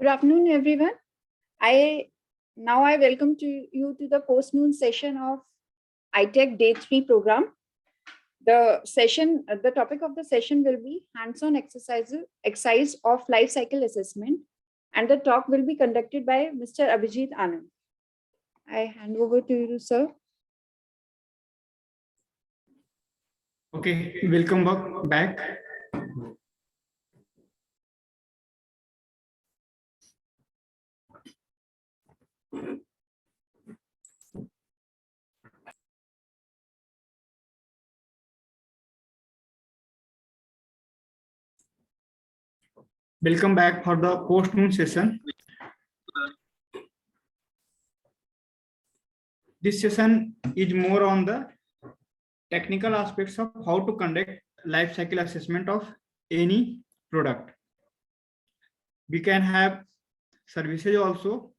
Good afternoon, everyone. I welcome you to the post-noon session of iTech Day 3 program. The topic of the session will be hands-on exercise of life cycle assessment, and the talk will be conducted by Mr. Abhijit Anand. I hand over to you, sir. Okay, welcome back. Welcome back for the post-noon session. This session is more on the technical aspects of how to conduct life cycle assessment of any product. We can have services also.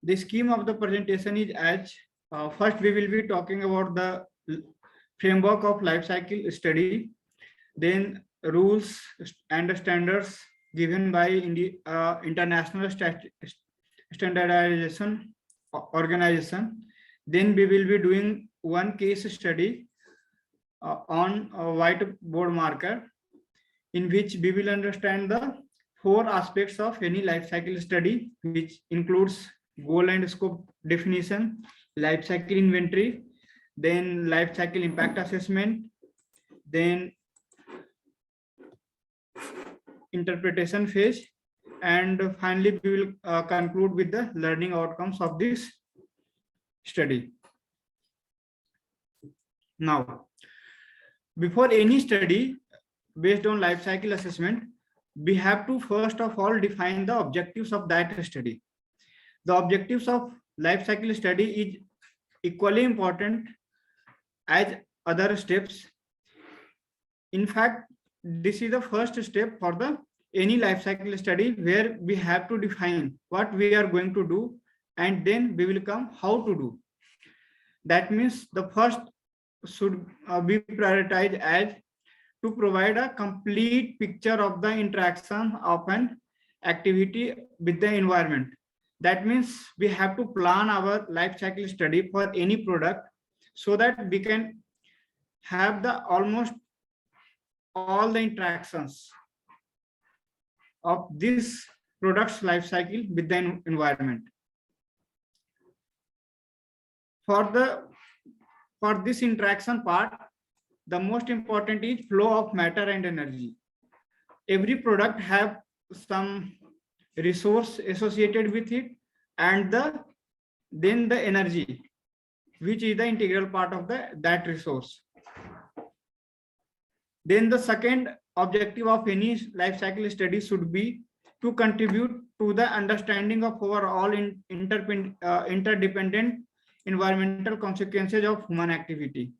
The scheme of the presentation is as first we will be talking about the framework of life cycle study, then rules and standards given by international standardization organization. Then we will be doing one case study on a whiteboard marker, in which we will understand the 4 aspects of any life cycle study, which includes goal and scope definition, life cycle inventory, then life cycle impact assessment, then interpretation phase, and finally we will conclude with the learning outcomes of this study. Now, before any study based on life cycle assessment, we have to first of all define the objectives of that study. The objectives of life cycle study is equally important as other steps. In fact, this is the first step for the any life cycle study, where we have to define what we are going to do, and then we will come how to do. That means the first should be prioritized as to provide a complete picture of the interaction of an activity with the environment. That means we have to plan our life cycle study for any product so that we can have the almost all the interactions of this product's life cycle with the environment. For this interaction part, the most important is flow of matter and energy. Every product have some resource associated with it, and then the energy, which is the integral part of that resource. Then the second objective of any life cycle study should be to contribute to the understanding of overall interdependent environmental consequences of human activity.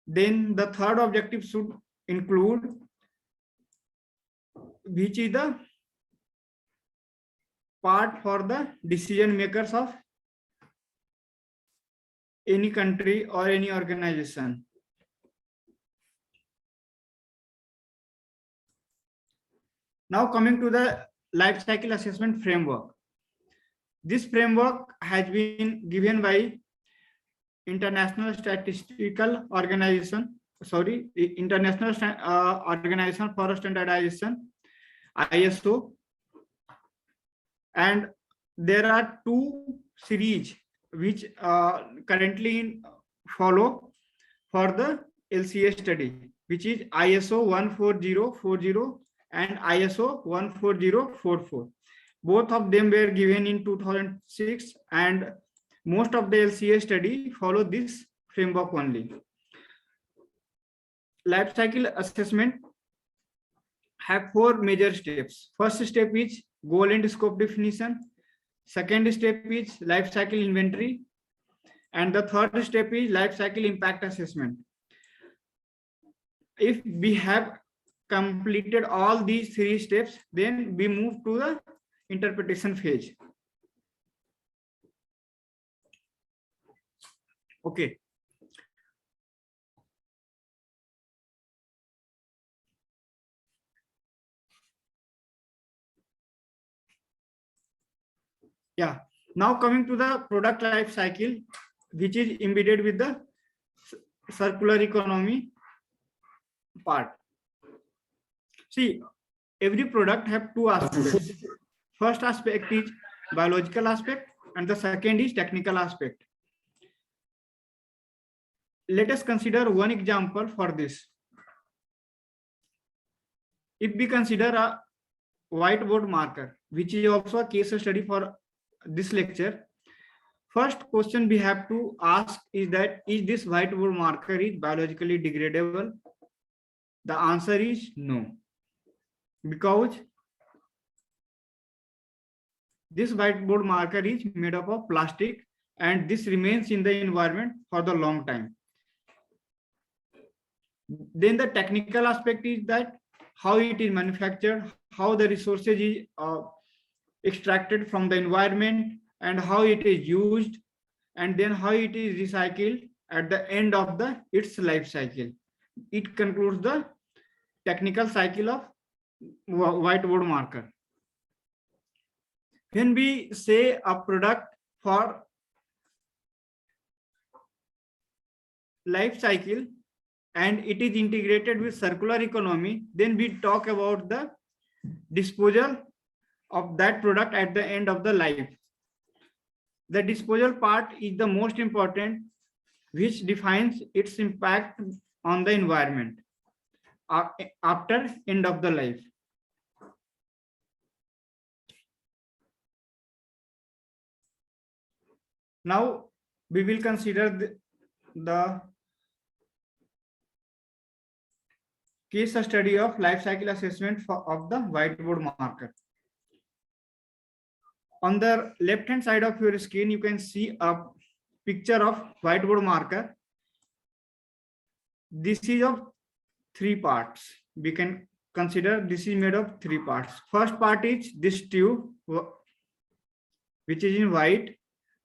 Then the third objective should include, which is the part for the decision makers of any country or any organization. Now coming to the life cycle assessment framework. This framework has been given by International Organization for Standardization, ISO, and there are 2 series which currently follow for the LCA study, which is ISO 14040 and ISO 14044. Both of them were given in 2006, and most of the LCA study follow this framework only. Life cycle assessment have 4 major steps. First step is goal and scope definition. Second step is life cycle inventory, and the third step is life cycle impact assessment. If we have completed all these 3 steps, then we move to the interpretation phase. Okay. Yeah. Now coming to the product life cycle, which is embedded with the circular economy part. See, every product have two aspects. First aspect is biological aspect and the second is technical aspect. Let us consider one example for this. If we consider a whiteboard marker, which is also a case study for this lecture, first question we have to ask is that, is this whiteboard marker is biologically degradable? The answer is no, because this whiteboard marker is made up of plastic and this remains in the environment for the long time. Then the technical aspect is that how it is manufactured, how the resources is extracted from the environment, and how it is used, and then how it is recycled at the end of its life cycle. It concludes the technical cycle of whiteboard marker. When we say a product for life cycle and it is integrated with circular economy, then we talk about the disposal of that product at the end of the life. The disposal part is the most important, which defines its impact on the environment after end of the life. Now we will consider the case study of life cycle assessment of the whiteboard marker. On the left hand side of your screen, you can see a picture of whiteboard marker. This is of 3 parts. We can consider this is made of 3 parts. First part is this tube, which is in white.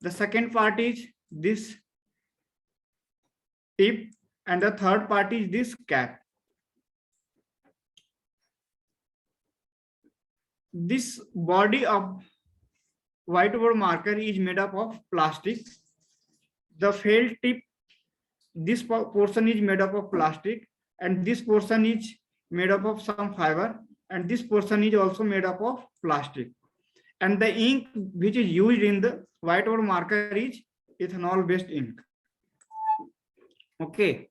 The second part is this tip, and the third part is this cap. This body of whiteboard marker is made up of plastic. The felt tip, this portion is made up of plastic, and this portion is made up of some fiber, and this portion is also made up of plastic. And the ink which is used in the whiteboard marker is ethanol based ink. Okay.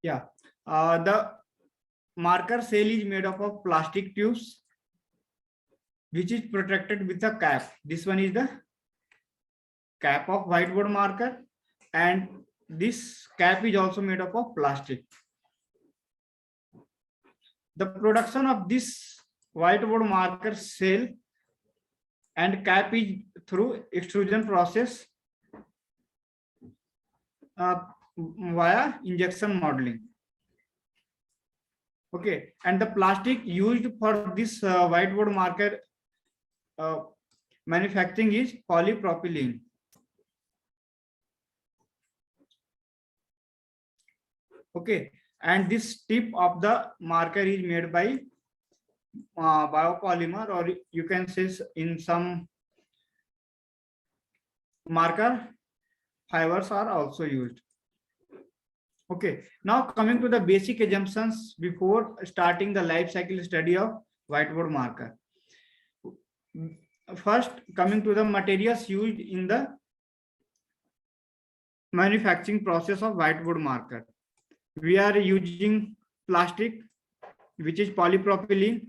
Yeah. The marker cell is made up of plastic tubes, which is protected with a cap. This one is the cap of whiteboard marker, and this cap is also made up of plastic. The production of this whiteboard marker cell and cap is through extrusion process via injection molding. Okay, and the plastic used for this whiteboard marker manufacturing is polypropylene. Okay, and this tip of the marker is made by biopolymer, or you can say in some marker fibers are also used. Okay, now coming to the basic assumptions before starting the life cycle study of whiteboard marker. First, coming to the materials used in the manufacturing process of whiteboard marker. We are using plastic, which is polypropylene,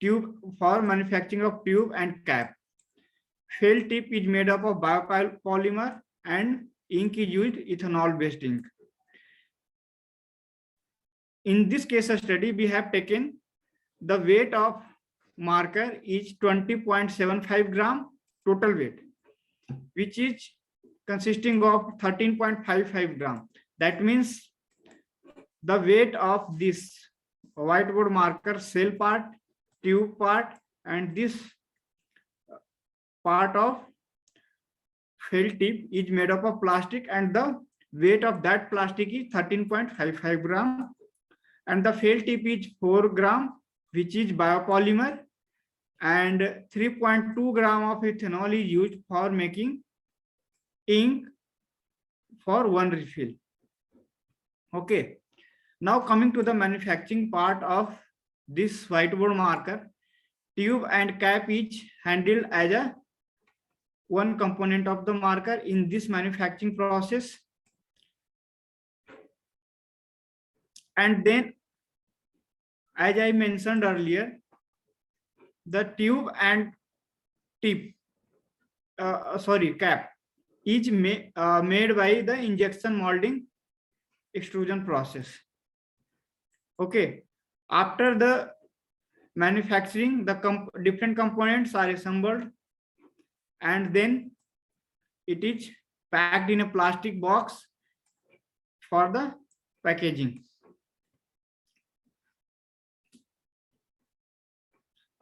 tube for manufacturing of tube and cap. Felt tip is made up of biopolymer, and ink is used ethanol based ink. In this case study, we have taken the weight of marker is 20.75 gram total weight, which is consisting of 13.55 gram. That means the weight of this whiteboard marker cell part, tube part, and this part of felt tip is made up of plastic, and the weight of that plastic is 13.55 gram, and the felt tip is 4 gram, which is biopolymer, and 3.2 gram of ethanol is used for making ink for one refill. Okay, now coming to the manufacturing part of this whiteboard marker, tube and cap each handled as a one component of the marker in this manufacturing process. And then, as I mentioned earlier, the tube and cap each made by the injection molding extrusion process. Okay, after the manufacturing, the different components are assembled and then it is packed in a plastic box for the packaging.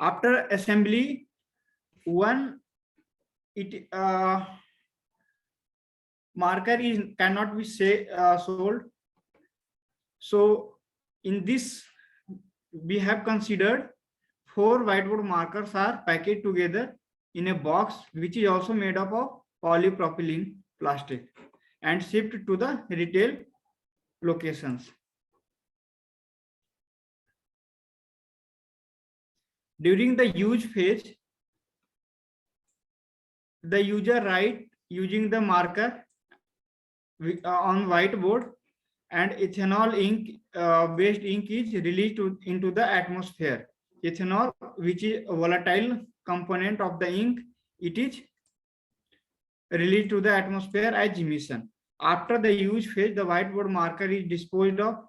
After assembly, marker cannot be sold. So in this, we have considered 4 whiteboard markers are packaged together in a box which is also made up of polypropylene plastic and shipped to the retail locations. During the use phase, the user write using the marker on whiteboard, and ethanol ink based ink is released into the atmosphere. Ethanol, which is a volatile component of the ink, it is released to the atmosphere as emission. After the use phase, the whiteboard marker is disposed of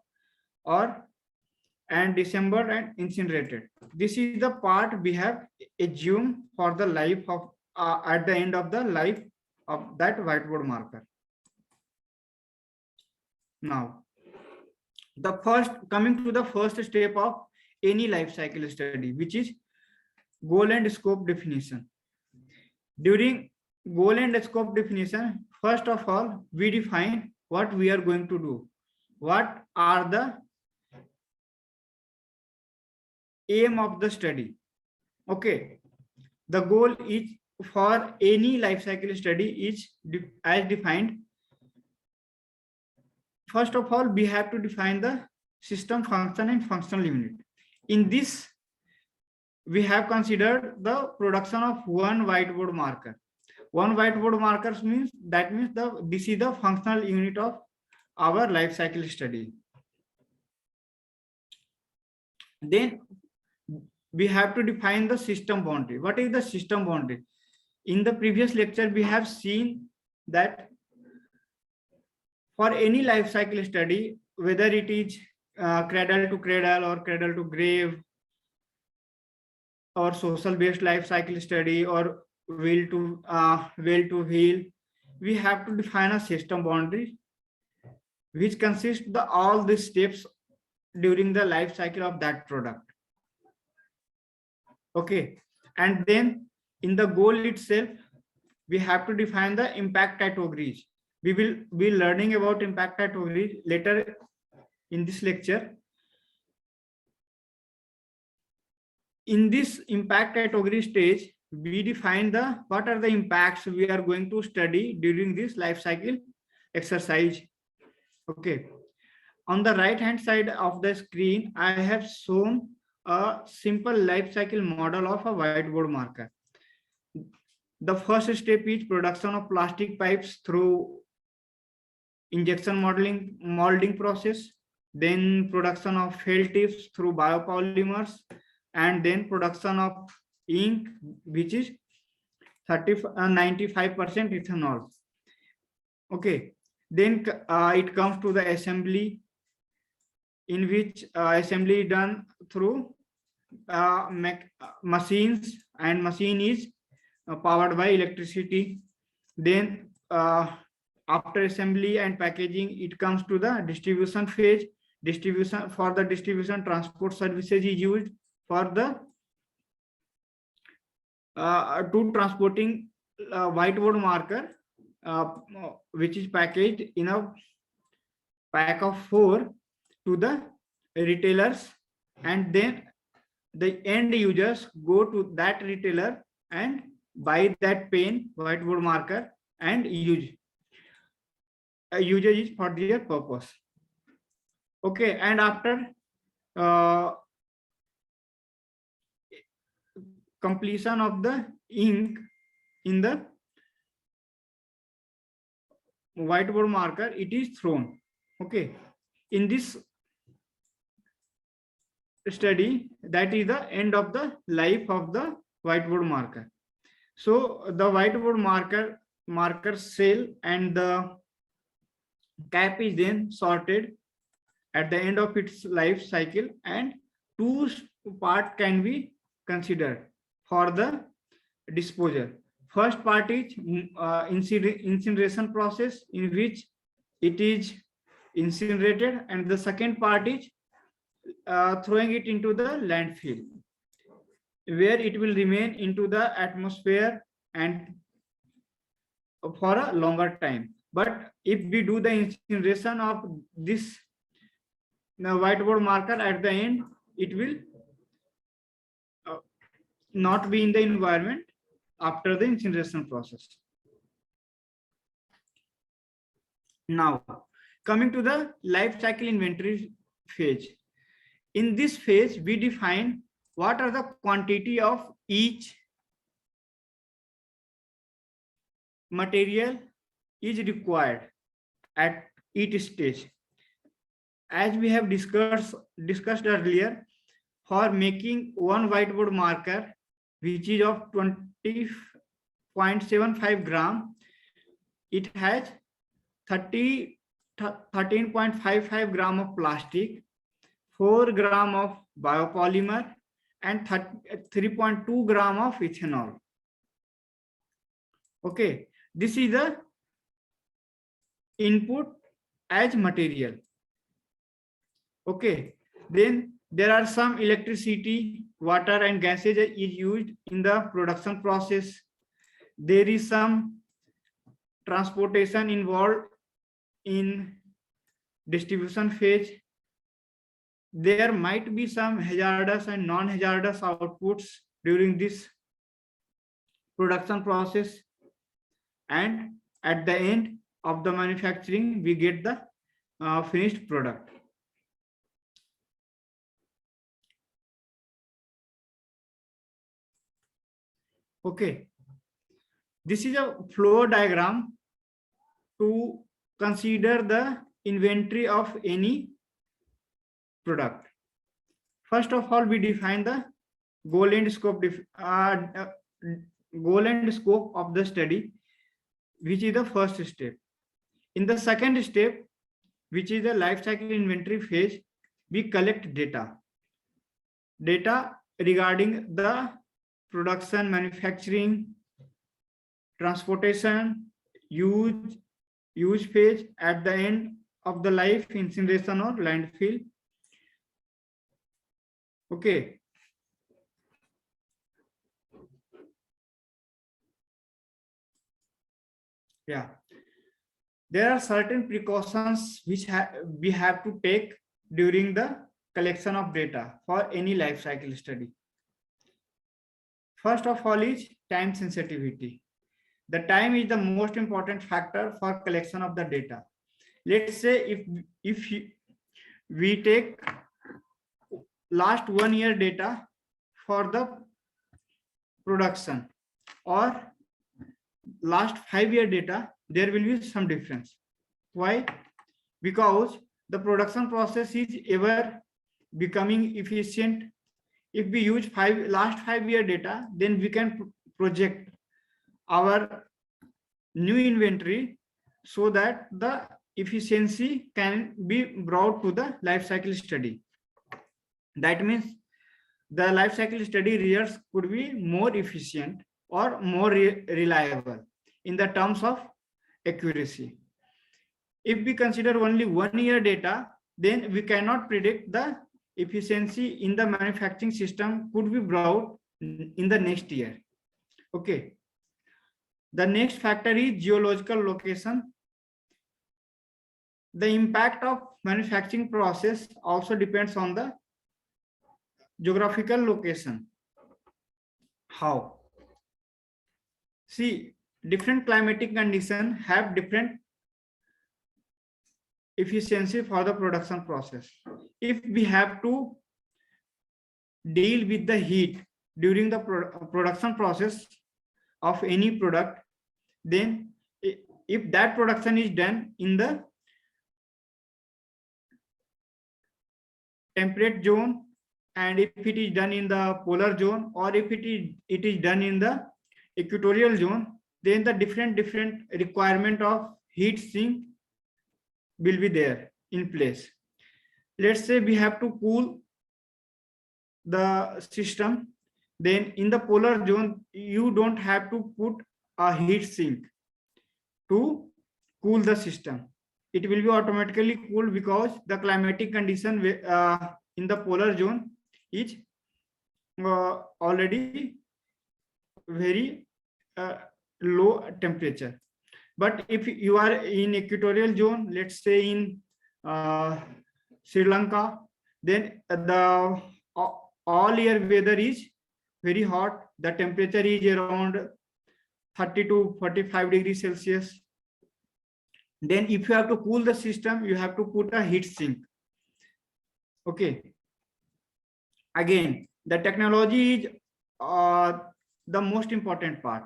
and disassembled and incinerated. This is the part we have assumed for the life of at the end of the life of that whiteboard marker. Now, coming to the first step of any life cycle study, which is goal and scope definition. During goal and scope definition, first of all, we define what we are going to do. What are the aim of the study? Okay, the goal is for any life cycle study is as defined. First of all, we have to define the system function and functional unit. In this, we have considered the production of one whiteboard marker. One whiteboard marker means this is the functional unit of our life cycle study. Then we have to define the system boundary. What is the system boundary? In the previous lecture, we have seen that for any life cycle study, whether it is cradle to cradle or cradle to grave or social based life cycle study or wheel to wheel, we have to define a system boundary which consists of all the steps during the life cycle of that product. Okay, and then in the goal itself, we have to define the impact categories. We will be learning about impact categories later in this lecture. In this impact category stage, we define what are the impacts we are going to study during this life cycle exercise. Okay, on the right hand side of the screen, I have shown a simple life cycle model of a whiteboard marker. The first step is production of plastic pipes through injection molding process, then production of felt tips through biopolymers, and then production of ink, which is 95% ethanol. Okay, then it comes to the assembly, in which assembly is done through machines, and machine is powered by electricity. Then after assembly and packaging, it comes to the distribution phase. For the distribution, transport services is used for the to transporting whiteboard marker, which is packaged in a pack of 4 to the retailers, and then the end users go to that retailer and buy that pen, whiteboard marker, and use it for their purpose. Okay, and after completion of the ink in the whiteboard marker, it is thrown. Okay, in this study, that is the end of the life of the whiteboard marker. So the whiteboard marker cell and the cap is then sorted at the end of its life cycle, and two part can be considered for the disposal. First part is incineration process, in which it is incinerated, and the second part is throwing it into the landfill, where it will remain into the atmosphere and for a longer time. But if we do the incineration of this whiteboard marker at the end, it will not be in the environment after the incineration process. Now, coming to the life cycle inventory phase. In this phase, we define what are the quantity of each material is required at each stage. As we have discussed earlier, for making one whiteboard marker, which is of 20.75 gram, it has 13.55 gram of plastic, 4 gram of biopolymer, and 3.2 gram of ethanol. Okay, this is the input as material. Okay, then there are some electricity, water, and gases is used in the production process. There is some transportation involved in distribution phase. There might be some hazardous and non-hazardous outputs during this production process, and at the end of the manufacturing, we get the finished product. Okay, this is a flow diagram to consider the inventory of any product. First of all, we define the goal and scope of the study, which is the first step. In the second step, which is the life cycle inventory phase, we collect data regarding the production, manufacturing, transportation, use phase, at the end of the life, incineration or landfill. Okay. Yeah. There are certain precautions which we have to take during the collection of data for any life cycle study. First of all is time sensitivity. The time is the most important factor for collection of the data. Let's say if we take last 1 year data for the production, or last 5 year data, there will be some difference. Why? Because the production process is ever becoming efficient. If we use last 5 year data, then we can project our new inventory so that the efficiency can be brought to the life cycle study. That means the life cycle study results could be more efficient or more reliable in the terms of accuracy. If we consider only 1 year data, then we cannot predict the efficiency in the manufacturing system could be brought in the next year. Okay. The next factor is geological location. The impact of manufacturing process also depends on the geographical location. How? See, different climatic conditions have different efficiency for the production process. If we have to deal with the heat during the production process of any product, then if that production is done in the temperate zone, and if it is done in the polar zone, or if it is done in the equatorial zone, then the different requirement of heat sink will be there in place. Let's say we have to cool the system, then in the polar zone you don't have to put a heat sink to cool the system. It will be automatically cooled because the climatic condition in the polar zone is already very low temperature. But if you are in equatorial zone, let's say in Sri Lanka, then the all year weather is very hot. The temperature is around 30 to 45 degrees Celsius. Then if you have to cool the system, you have to put a heat sink. Okay. Again, the technology is the most important part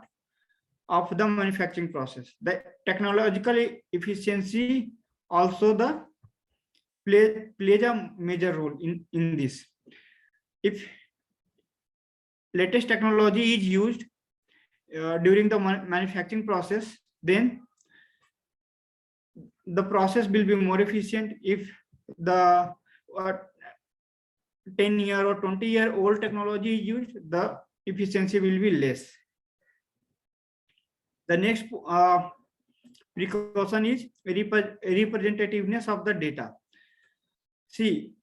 of the manufacturing process. The technological efficiency also plays a major role in this. If latest technology is used during the manufacturing process, then the process will be more efficient. If the 10-year or 20-year-old technology is used, the efficiency will be less. The next precaution is representativeness of the data. See,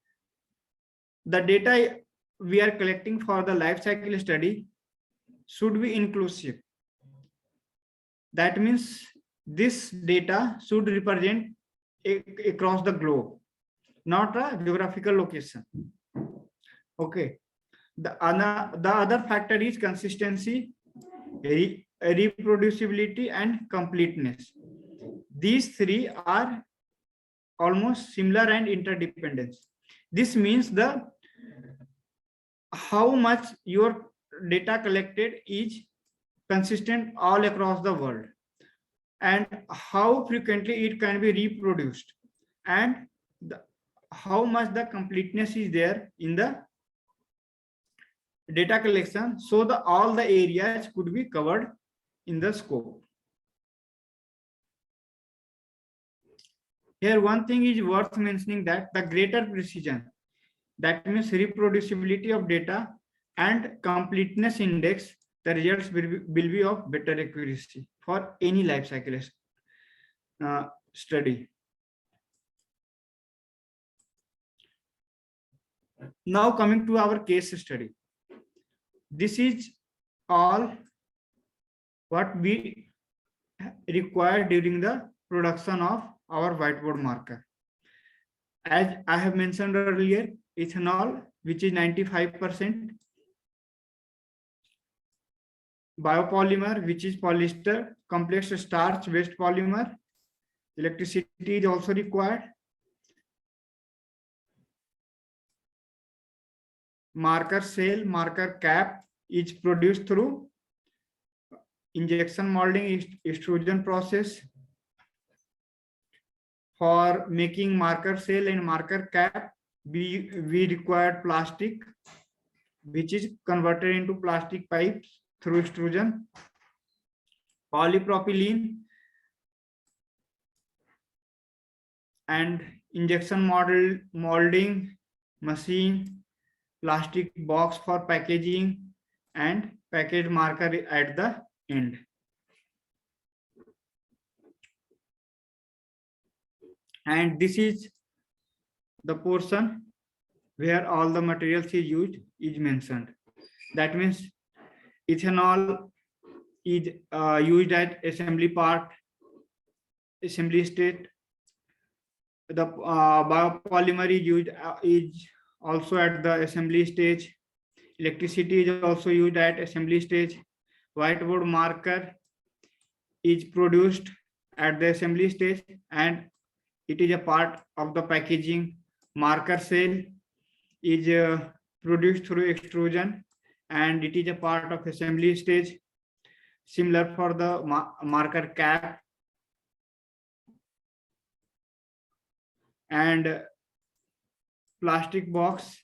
the data we are collecting for the life cycle study should be inclusive. That means this data should represent across the globe, not a geographical location. Okay. The other factor is consistency, reproducibility, and completeness. These three are almost similar and interdependent. This means how much your data collected is consistent all across the world, and how frequently it can be reproduced, and how much the completeness is there in the data collection, so all the areas could be covered in the scope. Here one thing is worth mentioning, that the greater precision, that means reproducibility of data, and completeness index, the results will be of better accuracy for any life cycle study. Now coming to our case study. This is all what we require during the production of our whiteboard marker. As I have mentioned earlier, ethanol, which is 95%, biopolymer, which is polyester, complex starch based polymer, electricity is also required, marker cell, marker cap is produced through injection molding extrusion process. For making marker cell and marker cap, we require plastic, which is converted into plastic pipes through extrusion, polypropylene, and injection molding machine, plastic box for packaging, and package marker at the end. And this is the portion where all the materials is used is mentioned. That means ethanol is used at assembly part, assembly state. The biopolymer is used is also at the assembly stage. electricity is also used at assembly stage. Whiteboard marker is produced at the assembly stage and it is a part of the packaging. Marker cell is produced through extrusion and it is a part of assembly stage. Similar for the marker cap and plastic box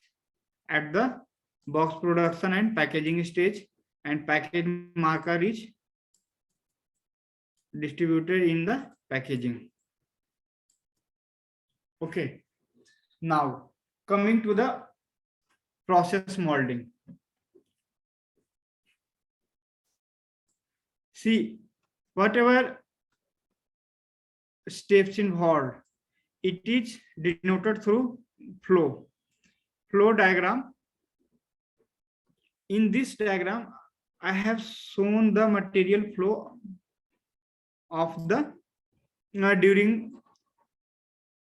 at the box production and packaging stage, and package marker is distributed in the packaging. Okay, now coming to the process molding. See, whatever steps involved, it is denoted through flow diagram. In this diagram, I have shown the material flow of the during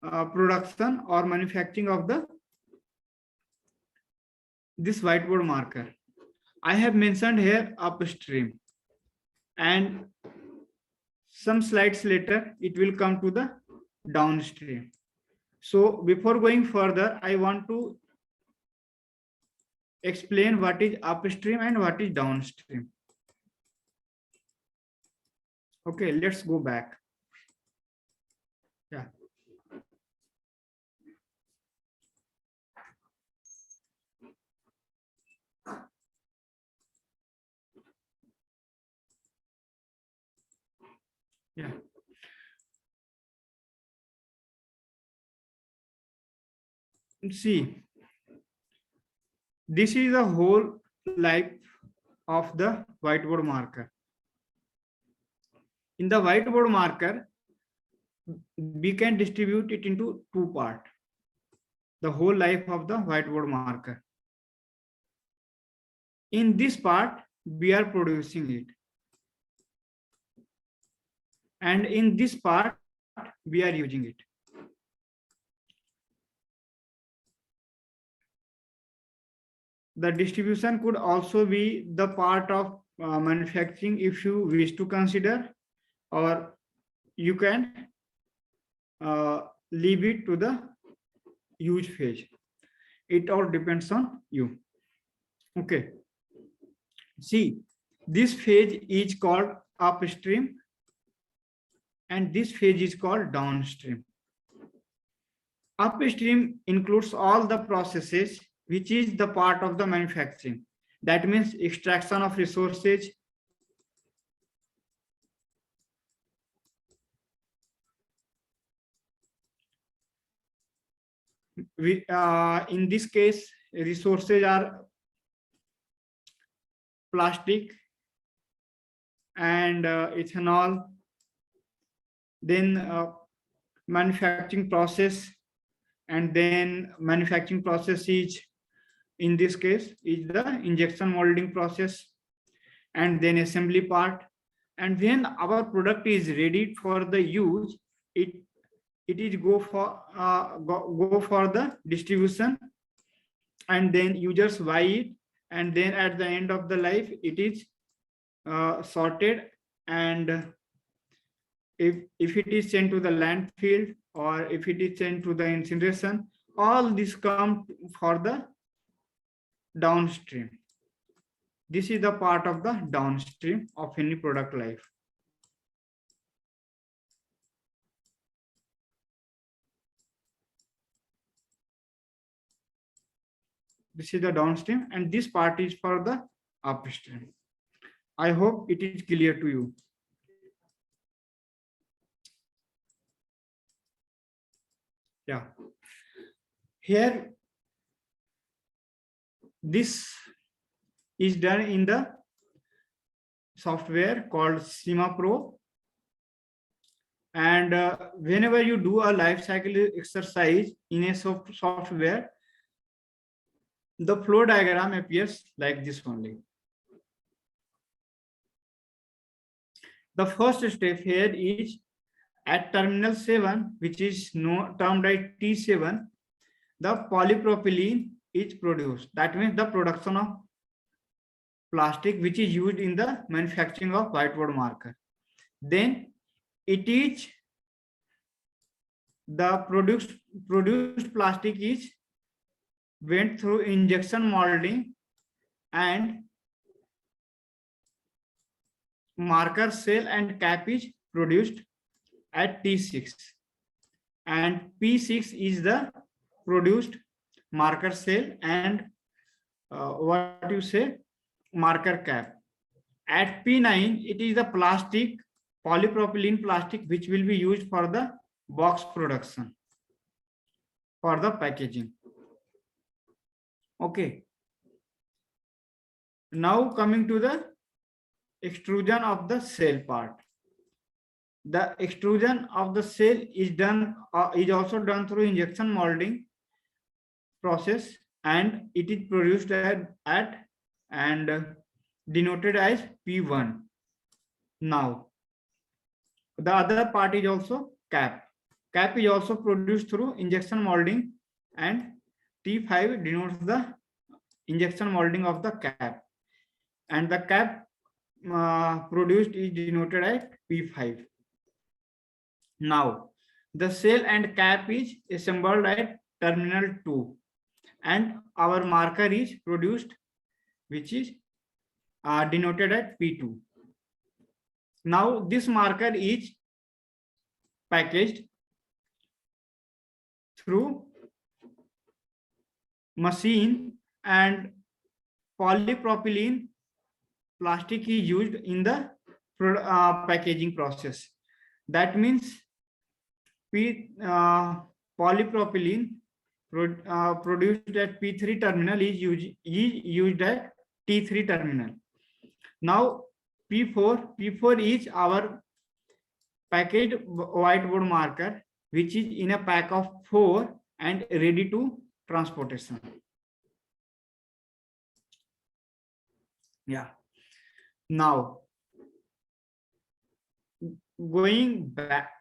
production or manufacturing of this whiteboard marker. I have mentioned here upstream, and some slides later it will come to the downstream. So before going further, I want to explain what is upstream and what is downstream. Okay, let's go back. Yeah. Yeah. See, this is the whole life of the whiteboard marker. In the whiteboard marker, we can distribute it into two parts. The whole life of the whiteboard marker. In this part, we are producing it. And in this part, we are using it. The distribution could also be the part of manufacturing if you wish to consider, or you can leave it to the use phase. It all depends on you. Okay. See, this phase is called upstream and this phase is called downstream. Upstream includes all the processes which is the part of the manufacturing. That means extraction of resources, in this case, resources are plastic and ethanol. Then manufacturing process, and then manufacturing process is, in this case, is the injection molding process, and then assembly part. And when our product is ready for the use, it is go for the distribution, and then users buy it, and then at the end of the life it is sorted, and if it is sent to the landfill or if it is sent to the incineration, all this come for the downstream. This is the part of the downstream of any product life. This is the downstream, and this part is for the upstream. I hope it is clear to you. Yeah. Here, this is done in the software called SimaPro. And whenever you do a life cycle exercise in a software, the flow diagram appears like this only. The first step here is at terminal 7, which is termed as T7, the polypropylene is produced. That means the production of plastic which is used in the manufacturing of whiteboard marker. Then it is the produced plastic is went through injection molding and marker cell and cap is produced at T6, and P6 is the produced marker cell and what you say marker cap. At P9 it is the plastic, polypropylene plastic, which will be used for the box production, for the packaging. Okay, now coming to the extrusion of the cell part. The extrusion of the cell is done is also done through injection molding process, and it is produced at and denoted as P1. Now the other part is also cap. Cap is also produced through injection molding, and T5 denotes the injection molding of the cap, and the cap produced is denoted as P5. Now the cell and cap is assembled at terminal 2, and our marker is produced, which is denoted at P2. Now this marker is packaged through machine, and polypropylene plastic is used in the packaging process. That means polypropylene produced at P3 terminal is used at T3 terminal. Now P4 is our packaged whiteboard marker, which is in a pack of 4 and ready to transportation. Yeah. Now going back,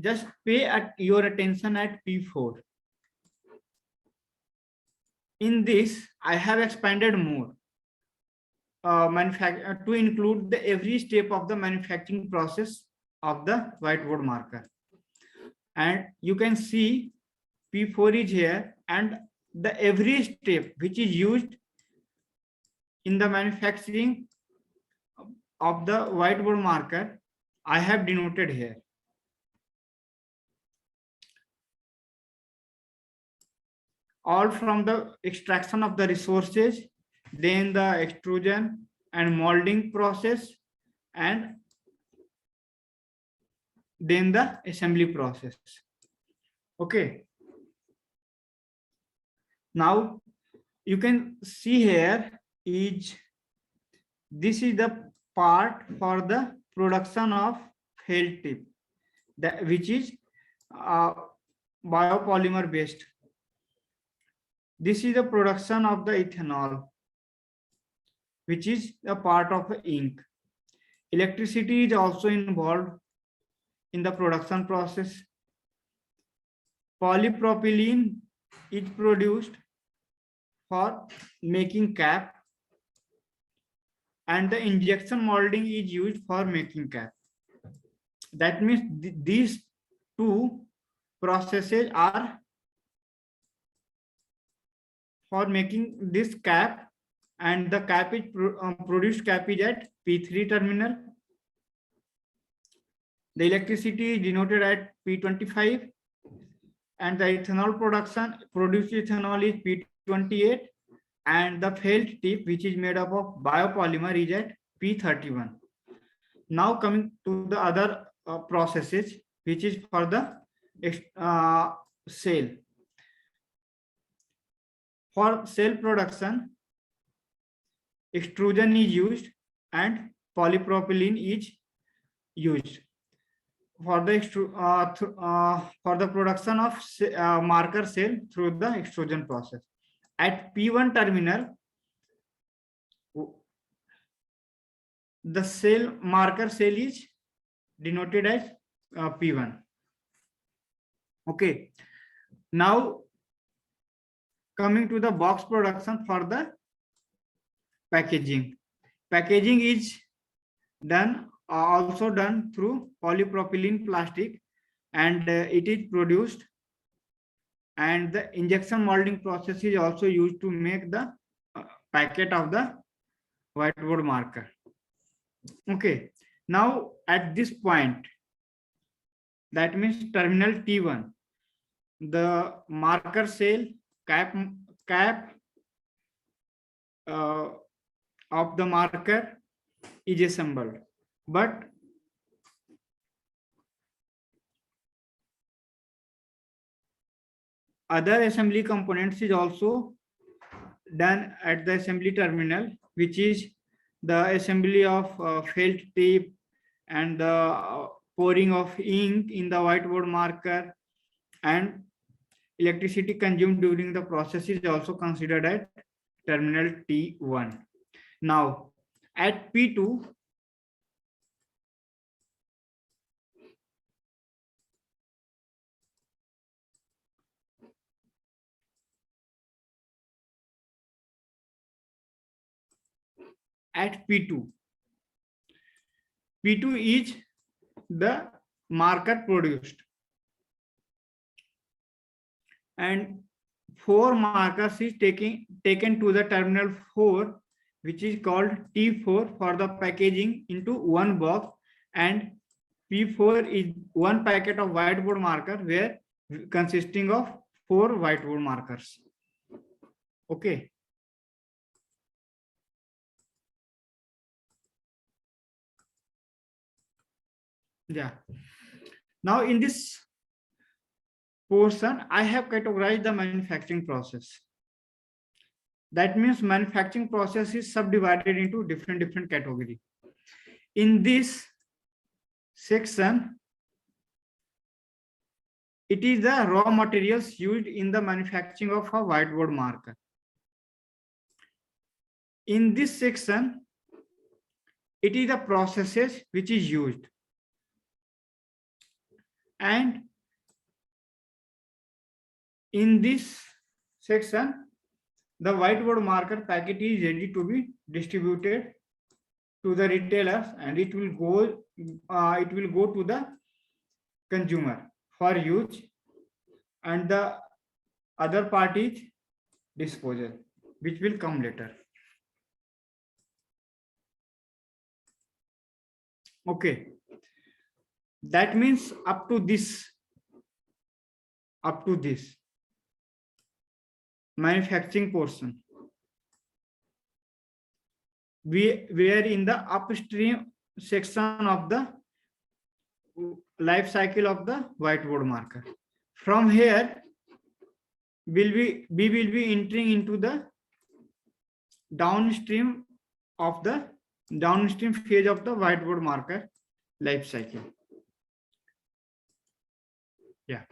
just pay your attention at P4. In this, I have expanded more to include the every step of the manufacturing process of the whiteboard marker. And you can see P4 is here, and the every step which is used in the manufacturing of the whiteboard marker, I have denoted here. All from the extraction of the resources, then the extrusion and molding process, and then the assembly process. Okay. Now you can see here this is the part for the production of felt tip, which is biopolymer based. This is the production of the ethanol, which is a part of the ink. Electricity is also involved in the production process. Polypropylene is produced for making cap, and the injection molding is used for making cap. That means these two processes are for making this cap, and the cap is produced cap is at P3 terminal. The electricity is denoted at P25, and the ethanol production produced ethanol is P28, and the felt tip, which is made up of biopolymer, is at P31. Now coming to the other processes, which is for the cell. For cell production, extrusion is used and polypropylene is used for the production of marker cell through the extrusion process. At P1 terminal, the cell marker cell is denoted as P1. Okay. Now coming to the box production for the packaging. Packaging is done also done through polypropylene plastic, and it is produced, and the injection molding process is also used to make the packet of the whiteboard marker. Okay, now at this point, that means terminal T1, the marker cell cap of the marker is assembled, but other assembly components is also done at the assembly terminal, which is the assembly of felt tip and the pouring of ink in the whiteboard marker, and electricity consumed during the process is also considered at terminal T1. Now at P2, P2 is the marker produced, and 4 markers is taken to the terminal 4, which is called T4 for the packaging into one box, and P4 is one packet of whiteboard marker where consisting of 4 whiteboard markers. Okay. Yeah. Now in this portion, I have categorized the manufacturing process. That means manufacturing process is subdivided into different category. In this section, it is the raw materials used in the manufacturing of a whiteboard marker. In this section, it is the processes which is used. And in this section, the whiteboard marker packet is ready to be distributed to the retailers, and it will go to the consumer for use, and the other part is disposal, which will come later. Okay, that means up to this manufacturing portion, we are in the upstream section of the life cycle of the whiteboard marker. From here, we will be entering into the downstream phase of the whiteboard marker life cycle. Yeah.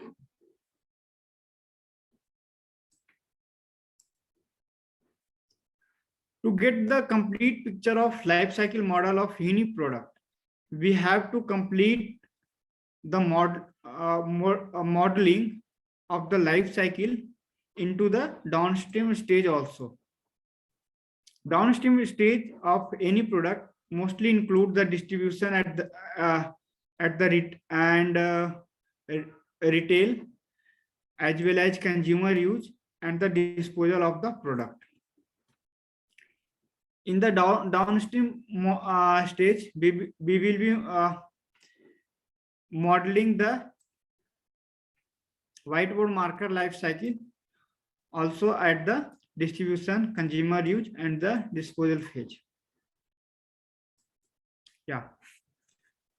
To get the complete picture of life cycle model of any product, we have to complete the modeling of the life cycle into the downstream stage also. Downstream stage of any product mostly include the distribution at the retail, as well as consumer use, and the disposal of the product. In the downstream stage, we will be modeling the whiteboard marker life cycle also at the distribution, consumer use, and the disposal phase. Yeah.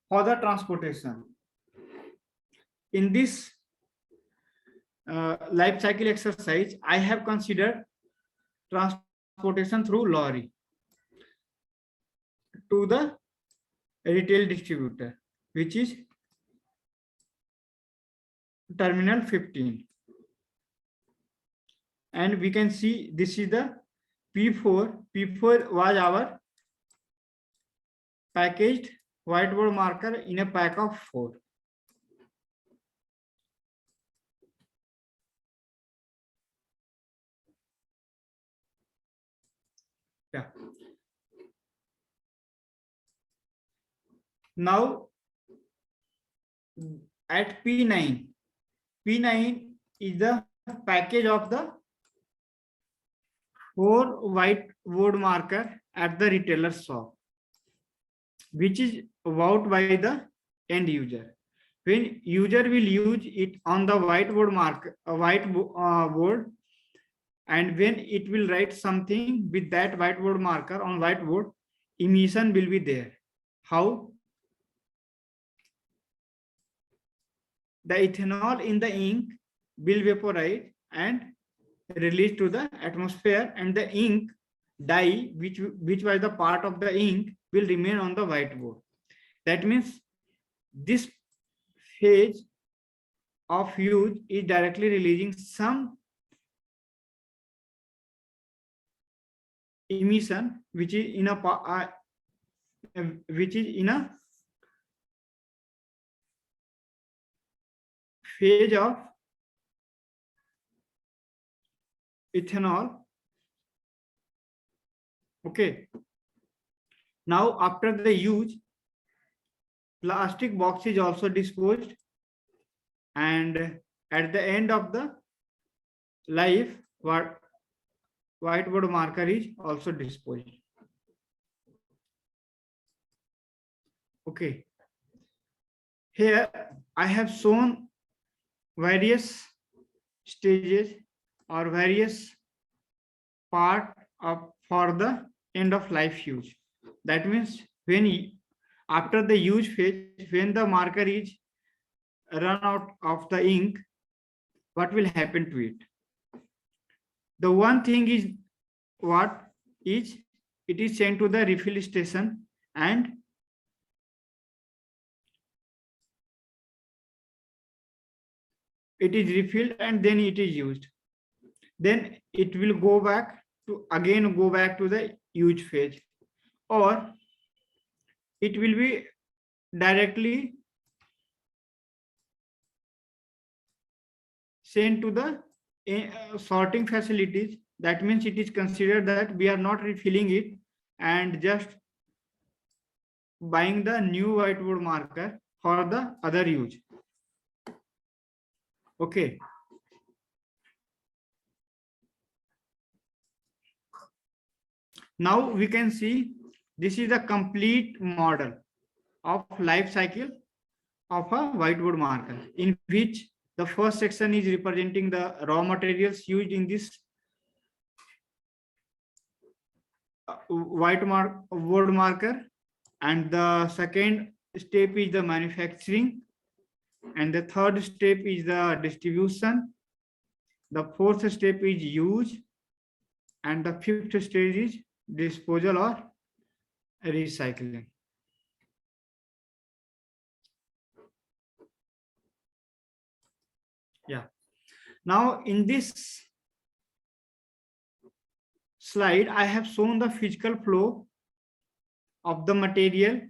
For the transportation, in this life cycle exercise, I have considered transportation through lorry to the retail distributor, which is terminal 15. And we can see this is the P4. P4 was our packaged whiteboard marker in a pack of 4. Now at P9 is the package of the 4 whiteboard marker at the retailer's shop, which is bought by the end user. When user will use it on the whiteboard, and when it will write something with that whiteboard marker on whiteboard, emission will be there. How? The ethanol in the ink will vaporize and release to the atmosphere, and the ink dye, which was the part of the ink, will remain on the whiteboard. That means this phase of use is directly releasing some emission which is in a phase of ethanol. Okay. Now after the use, plastic box is also disposed, and at the end of the life, whiteboard marker is also disposed. Okay. Here I have shown various stages or various part of for the end of life use. That means when after the use phase, when the marker is run out of the ink, what will happen to it? The one thing is what is it is sent to the refill station, and it is refilled, and then it is used. Then it will go back to the use phase, or it will be directly sent to the sorting facilities. That means it is considered that we are not refilling it and just buying the new whiteboard marker for the other use. Okay. Now we can see this is the complete model of life cycle of a whiteboard marker, in which the first section is representing the raw materials used in this whiteboard marker, and the second step is the manufacturing, and the third step is the distribution, the fourth step is use, and the fifth stage is disposal or recycling. Yeah. Now in this slide, I have shown the physical flow of the material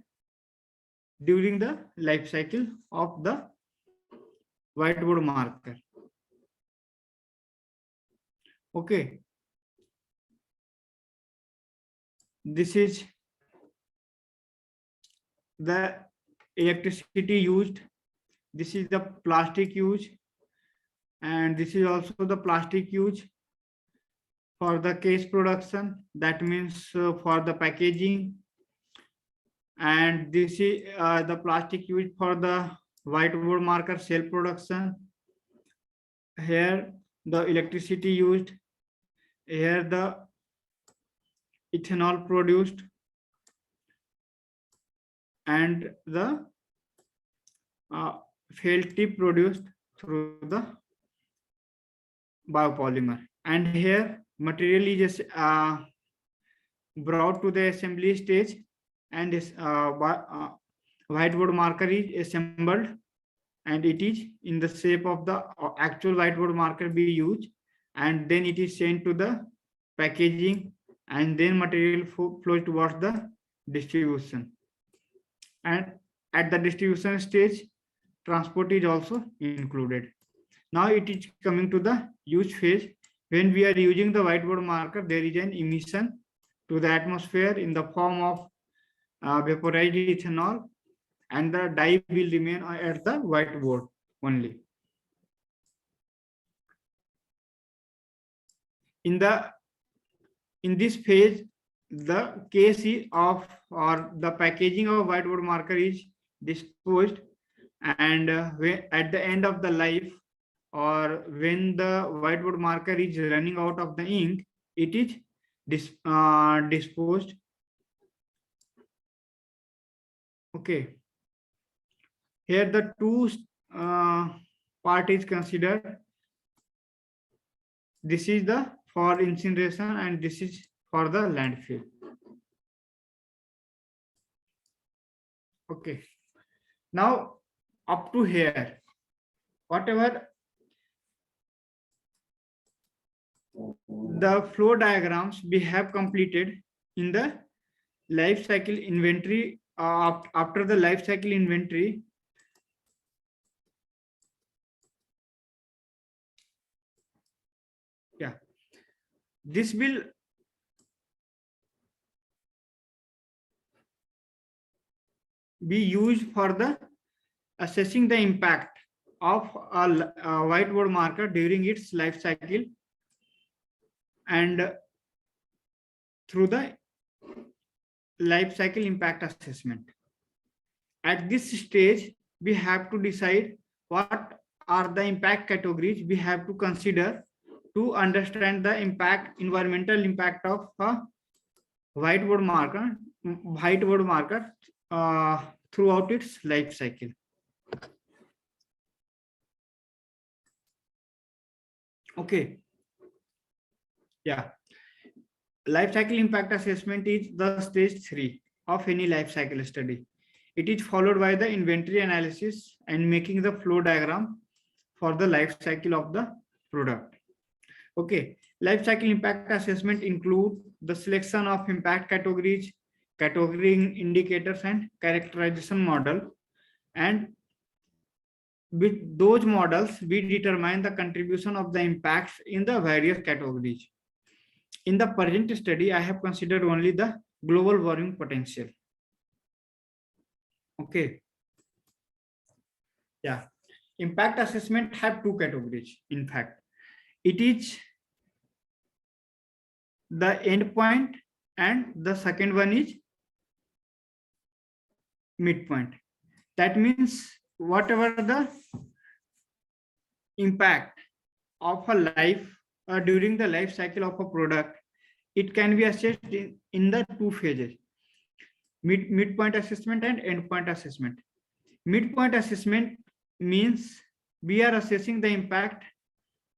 during the life cycle of the whiteboard marker. Okay. This is the electricity used. This is the plastic used, and this is also the plastic used for the case production. That means for the packaging, and this is the plastic used for the whiteboard marker cell production. Here the electricity used, here the ethanol produced, and the felt tip produced through the biopolymer. And here material is brought to the assembly stage, and this whiteboard marker is assembled, and it is in the shape of the actual whiteboard marker be used, and then it is sent to the packaging, and then material flows towards the distribution. And at the distribution stage, transport is also included. Now it is coming to the use phase. When we are using the whiteboard marker, there is an emission to the atmosphere in the form of vaporized ethanol, and the dye will remain at the whiteboard only. In this phase, the case of or the packaging of whiteboard marker is disposed, and at the end of the life, or when the whiteboard marker is running out of the ink, it is disposed. Okay. Here the two part is considered. This is the for incineration and this is for the landfill. Okay. Now up to here, whatever the flow diagrams we have completed in the life cycle inventory. After the life cycle inventory, this will be used for the assessing the impact of a whiteboard marker during its life cycle and through the life cycle impact assessment. At this stage, we have to decide what are the impact categories we have to consider to understand the environmental impact of a whiteboard marker throughout its life cycle. Okay. Yeah. Life cycle impact assessment is the stage 3 of any life cycle study. It is followed by the inventory analysis and making the flow diagram for the life cycle of the product. Okay. Life cycle impact assessment include the selection of impact categories, categorizing indicators, and characterization model. And with those models, we determine the contribution of the impacts in the various categories. In the present study, I have considered only the global warming potential. Okay. Yeah. Impact assessment have two categories. In fact, it is the endpoint and the second one is midpoint. That means whatever the impact of a life during the life cycle of a product, it can be assessed in the two phases, midpoint assessment and endpoint assessment. Midpoint assessment means we are assessing the impact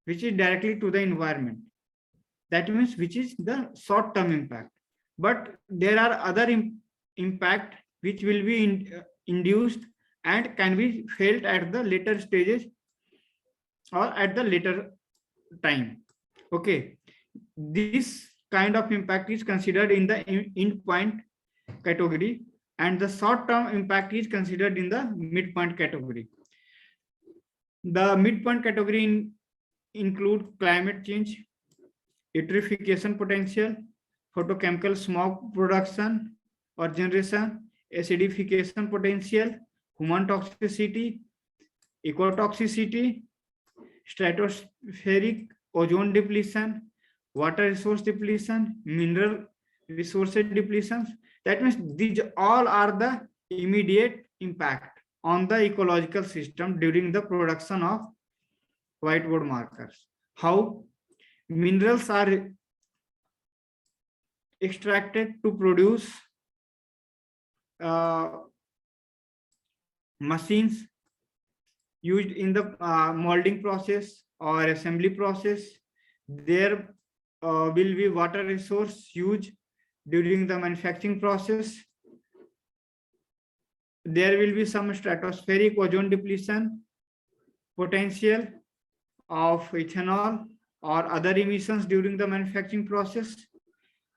which is directly to the environment. That means which is the short-term impact. But there are other impact which will be induced and can be felt at the later stages or at the later time. Okay. This kind of impact is considered in the endpoint category, and the short-term impact is considered in the midpoint category. The midpoint category include climate change, eutrophication potential, photochemical smog production or generation, acidification potential, human toxicity, ecotoxicity, stratospheric ozone depletion, water resource depletion, mineral resources depletions. That means these all are the immediate impact on the ecological system during the production of whiteboard markers. How? Minerals are extracted to produce machines used in the molding process or assembly process. There will be water resource used during the manufacturing process. There will be some stratospheric ozone depletion potential of ethanol or other emissions during the manufacturing process.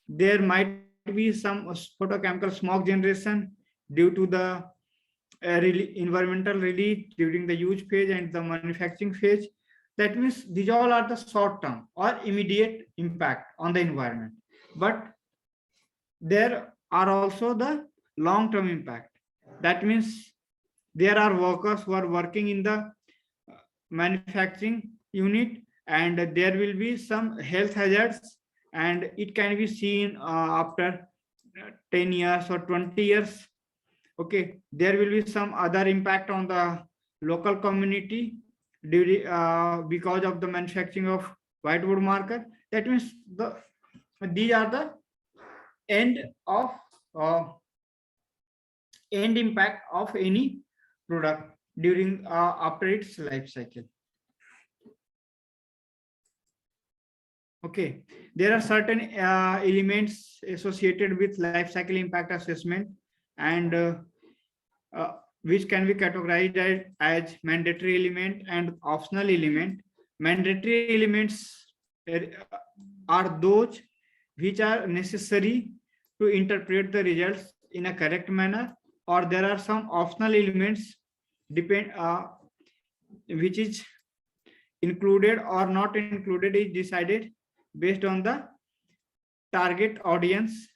There might be some photochemical smog generation due to the environmental release during the use phase and the manufacturing phase. That means these all are the short-term or immediate impact on the environment. But there are also the long-term impact. That means there are workers who are working in the manufacturing unit, and there will be some health hazards, and it can be seen after 10 years or 20 years. Okay, there will be some other impact on the local community during because of the manufacturing of whitewood marker. That means these are the end of end impact of any product during after its life cycle. Okay, there are certain elements associated with life cycle impact assessment, and which can be categorized as mandatory element and optional element. Mandatory elements are those which are necessary to interpret the results in a correct manner, or there are some optional elements which is included or not included is decided based on the target audience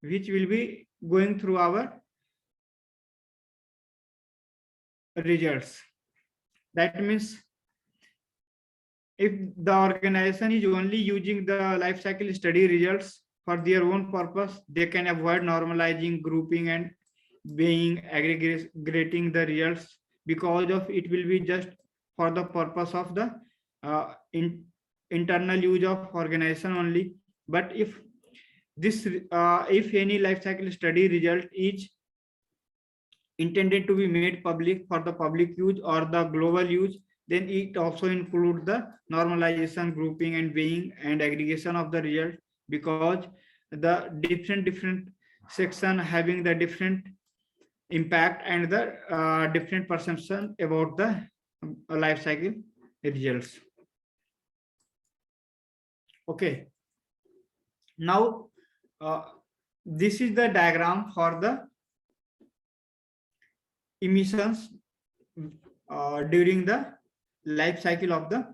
which will be going through our results. That means if the organization is only using the life cycle study results for their own purpose, they can avoid normalizing, grouping, and being aggregating the results, because of it will be just for the purpose of the internal use of organization only. But if this if any life cycle study result is intended to be made public for the public use or the global use, then it also includes the normalization, grouping, and weighing and aggregation of the result, because the different section having the different impact and the different perception about the life cycle results. Okay, now this is the diagram for the emissions during the life cycle of the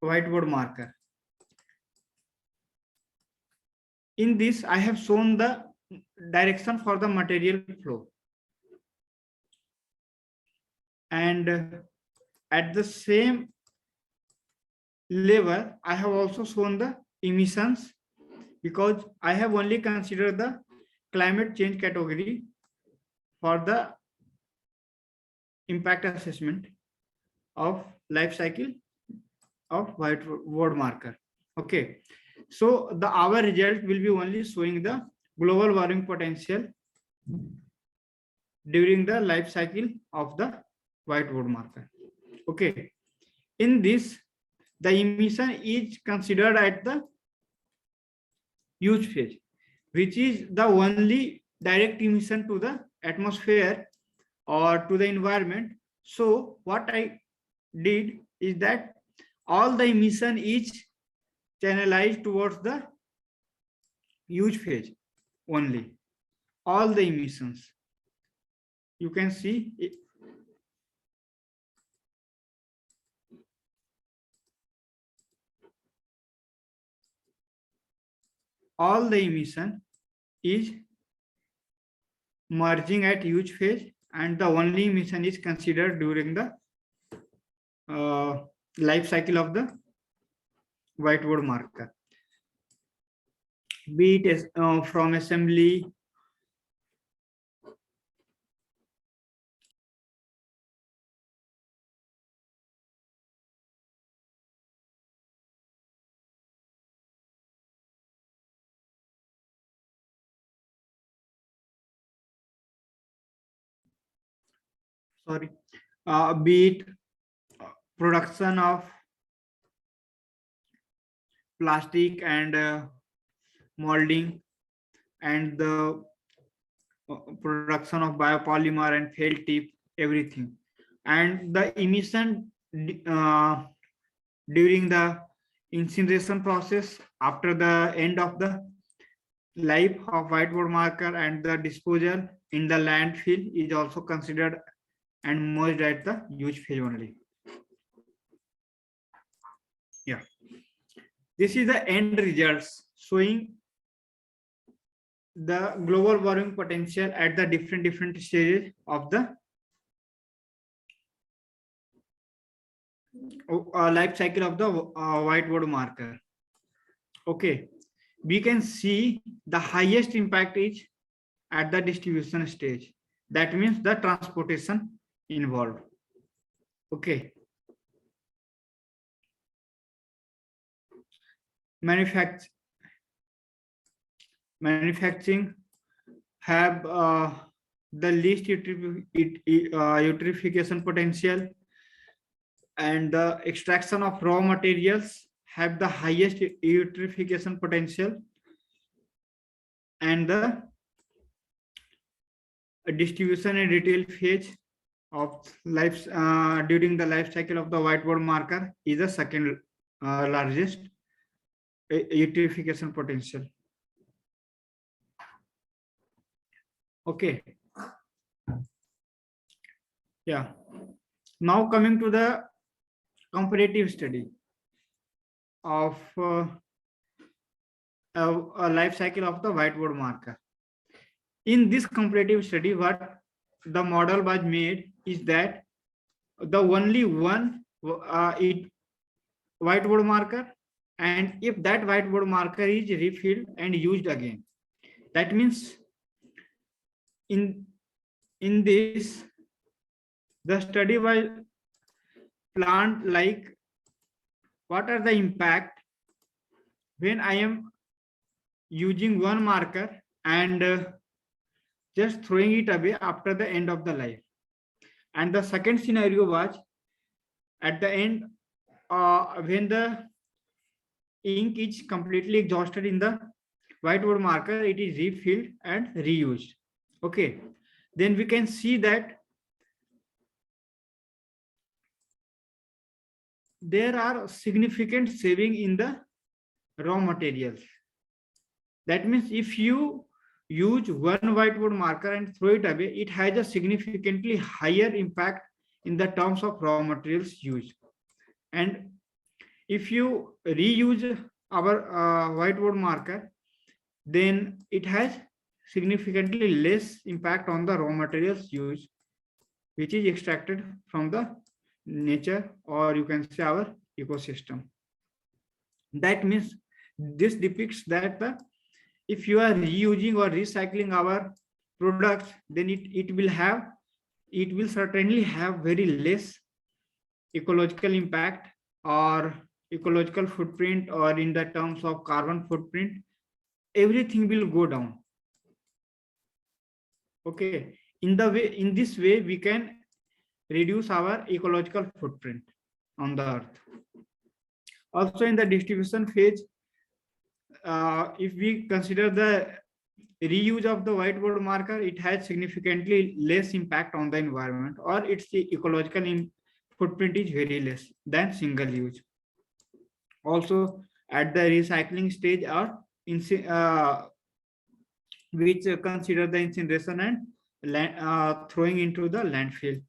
whiteboard marker. In this, I have shown the direction for the material flow, and at the same level I have also shown the emissions, because I have only considered the climate change category for the impact assessment of life cycle of whiteboard marker. Okay, so our result will be only showing the global warming potential during the life cycle of the whiteboard marker. Okay, in this, the emission is considered at the use phase, which is the only direct emission to the atmosphere or to the environment. So what I did is that all the emission is channelized towards the use phase only. All the emissions, you can see it. All the emission is merging at use phase, and the only emission is considered during the life cycle of the whiteboard marker, be it as, from assembly, be it production of plastic and molding, and the production of biopolymer and felt tip, everything. And the emission during the incineration process after the end of the life of whiteboard marker and the disposal in the landfill is also considered and merged at the use phase only. Yeah, this is the end results showing the global warming potential at the different stages of the life cycle of the whiteboard marker. Okay, we can see the highest impact is at the distribution stage. That means the transportation involved. Okay. Manufacturing have the least eutrophication potential, and the extraction of raw materials have the highest eutrophication potential, and the distribution and retail phase of life during the life cycle of the whiteboard marker is the second largest eutrophication potential. Okay. Yeah. Now coming to the comparative study of a life cycle of the whiteboard marker. In this comparative study, what the model was made is that the only one whiteboard marker, and if that whiteboard marker is refilled and used again, that means in this the study was planned like what are the impact when I am using one marker and just throwing it away after the end of the life. And the second scenario was at the end when the ink is completely exhausted in the whiteboard marker, it is refilled and reused. Okay, then we can see that there are significant saving in the raw materials. That means if you use one whiteboard marker and throw it away, it has a significantly higher impact in the terms of raw materials used. And if you reuse our whiteboard marker, then it has significantly less impact on the raw materials used, which is extracted from the nature, or you can say our ecosystem. That means this depicts that if you are reusing or recycling our products, then it will certainly have very less ecological impact or ecological footprint, or in the terms of carbon footprint, everything will go down. Okay, in this way we can reduce our ecological footprint on the earth. Also in the distribution phase, if we consider the reuse of the whiteboard marker, it has significantly less impact on the environment, or its ecological footprint is very less than single use. Also at the recycling stage, or which consider the incineration and throwing into the landfill.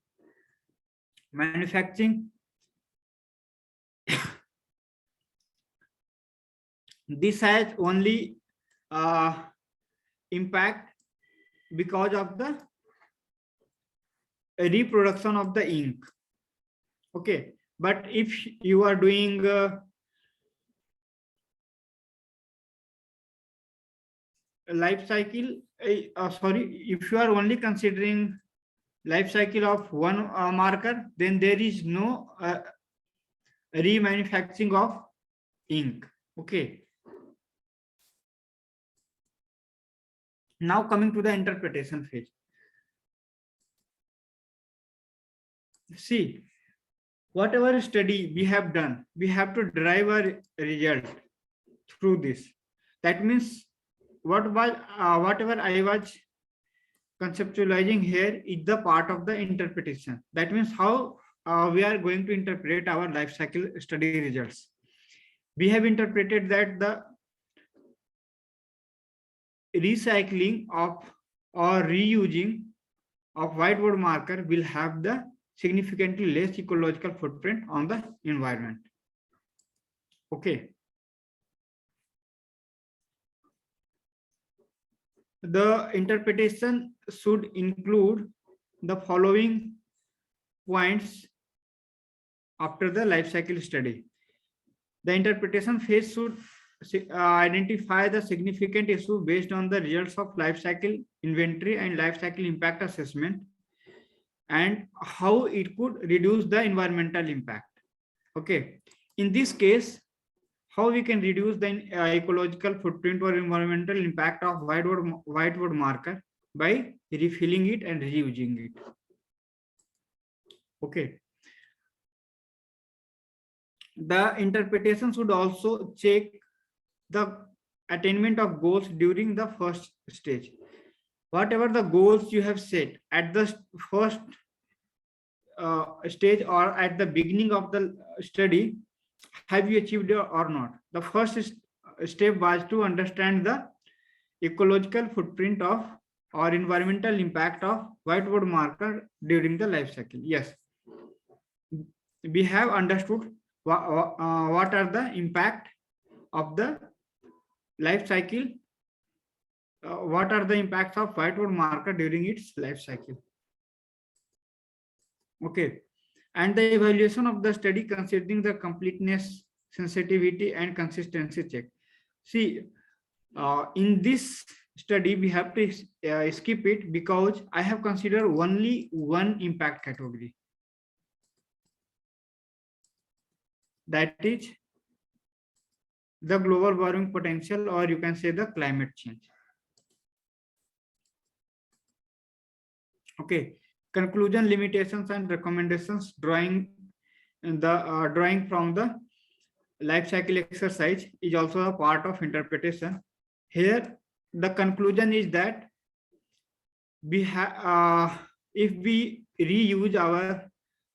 Manufacturing, this has only impact because of the reproduction of the ink. Okay, but if you are doing life cycle, if you are only considering life cycle of one marker, then there is no remanufacturing of ink. Okay. Now coming to the interpretation phase. See, whatever study we have done, we have to derive a result through this. That means whatever I was conceptualizing here is the part of the interpretation. That means how we are going to interpret our life cycle study results. We have interpreted that the recycling of or reusing of whiteboard marker will have the significantly less ecological footprint on the environment. Okay. the interpretation should include the following points after the life cycle study. The interpretation phase should identify the significant issue based on the results of life cycle inventory and life cycle impact assessment, and how it could reduce the environmental impact. Okay, in this case, how we can reduce the ecological footprint or environmental impact of whitewood marker by refilling it and reusing it. Okay, the interpretation should also check the attainment of goals during the first stage. Whatever the goals you have set at the first stage or at the beginning of the study, have you achieved it or not? The first step was to understand the ecological footprint of or environmental impact of whitewood marker during the life cycle. Yes, we have understood what are the impact of the life cycle, what are the impacts of whitewood marker during its life cycle. Okay, and the evaluation of the study considering the completeness, sensitivity, and consistency check. See, in this study, we have to skip it because I have considered only one impact category. That is the global warming potential, or you can say the climate change. Okay, conclusion, limitations, and recommendations drawing from the life cycle exercise is also a part of interpretation. Here, the conclusion is that we have if we reuse our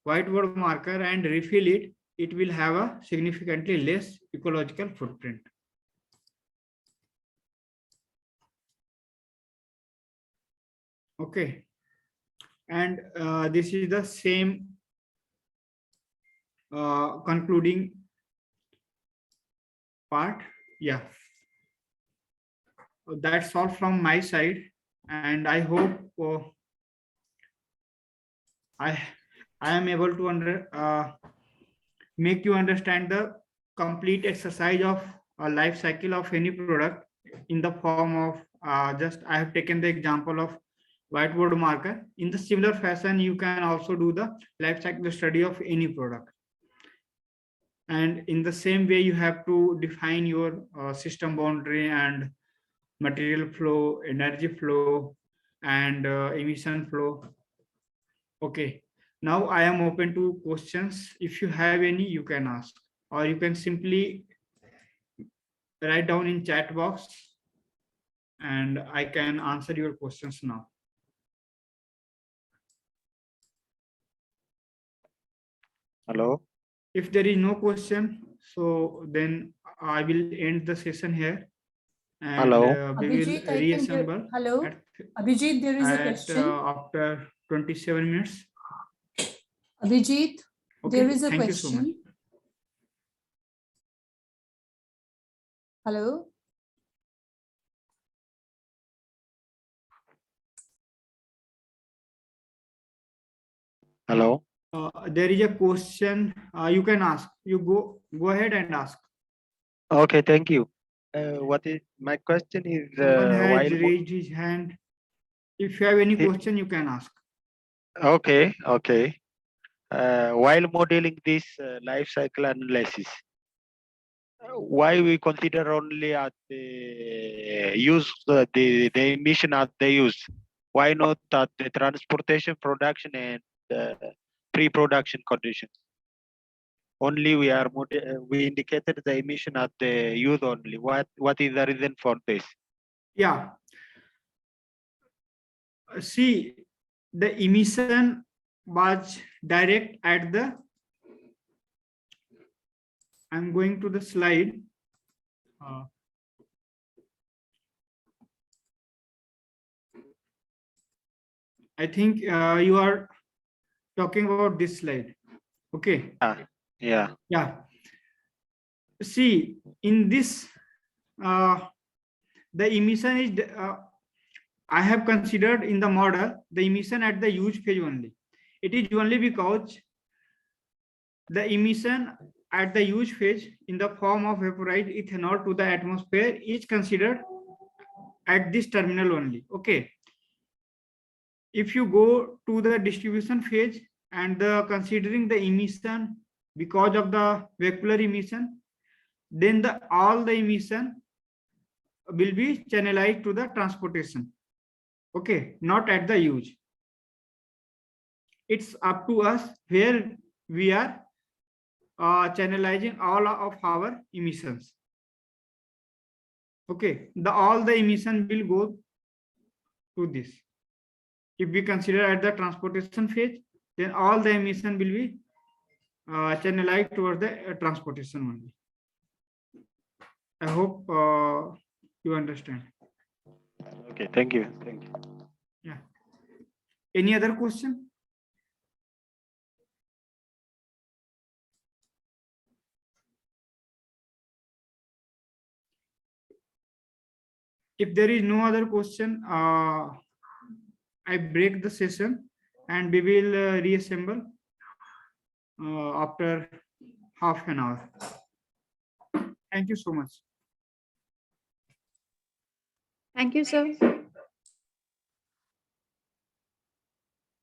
whitewood marker and refill it, it will have a significantly less ecological footprint. Okay, and this is the same concluding part. Yeah, that's all from my side, and I hope I am able to make you understand the complete exercise of a life cycle of any product in the form of just I have taken the example of whitewood marker. In the similar fashion, you can also do the life cycle study of any product. And in the same way, you have to define your system boundary and material flow, energy flow, and emission flow. Okay, now I am open to questions. If you have any, you can ask, or you can simply write down in chat box and I can answer your questions now. Hello. If there is no question, so then I will end the session here. And Hello. we will Abhijit, I can hear. reassemble. Hello, at, Abhijit, there is a question. After 27 minutes. Abhijit, Okay, there is a thank you so much. question. Hello. Hello. There is a question you can ask. You go ahead and ask. Okay, thank you. What is my question is Someone has while raised his hand. If you have any He- question, you can ask. okay, okay. While modeling this life cycle analysis, why we consider only at the use the emission at the use? Why not at the transportation, production, and pre-production conditions? Only we indicated the emission at the use only. What is the reason for this? Yeah. See, the emission was direct at the. I'm going to the slide. I think you are talking about this slide. Okay. Yeah. Yeah. See, in this, the emission is I have considered in the model the emission at the use phase only. It is only because the emission at the use phase in the form of vaporized ethanol to the atmosphere is considered at this terminal only. Okay. If you go to the distribution phase and considering the emission because of the vehicular emission, then all the emission will be channelized to the transportation. Okay, not at the use. It's up to us where we are channelizing all of our emissions. Okay, all the emission will go to this. If we consider at the transportation phase, then all the emission will be channelized towards the transportation only. I hope you understand. Okay, thank you. Thank you. Yeah. Any other question? If there is no other question, I break the session and we will reassemble after half an hour. Thank you so much. Thank you, sir.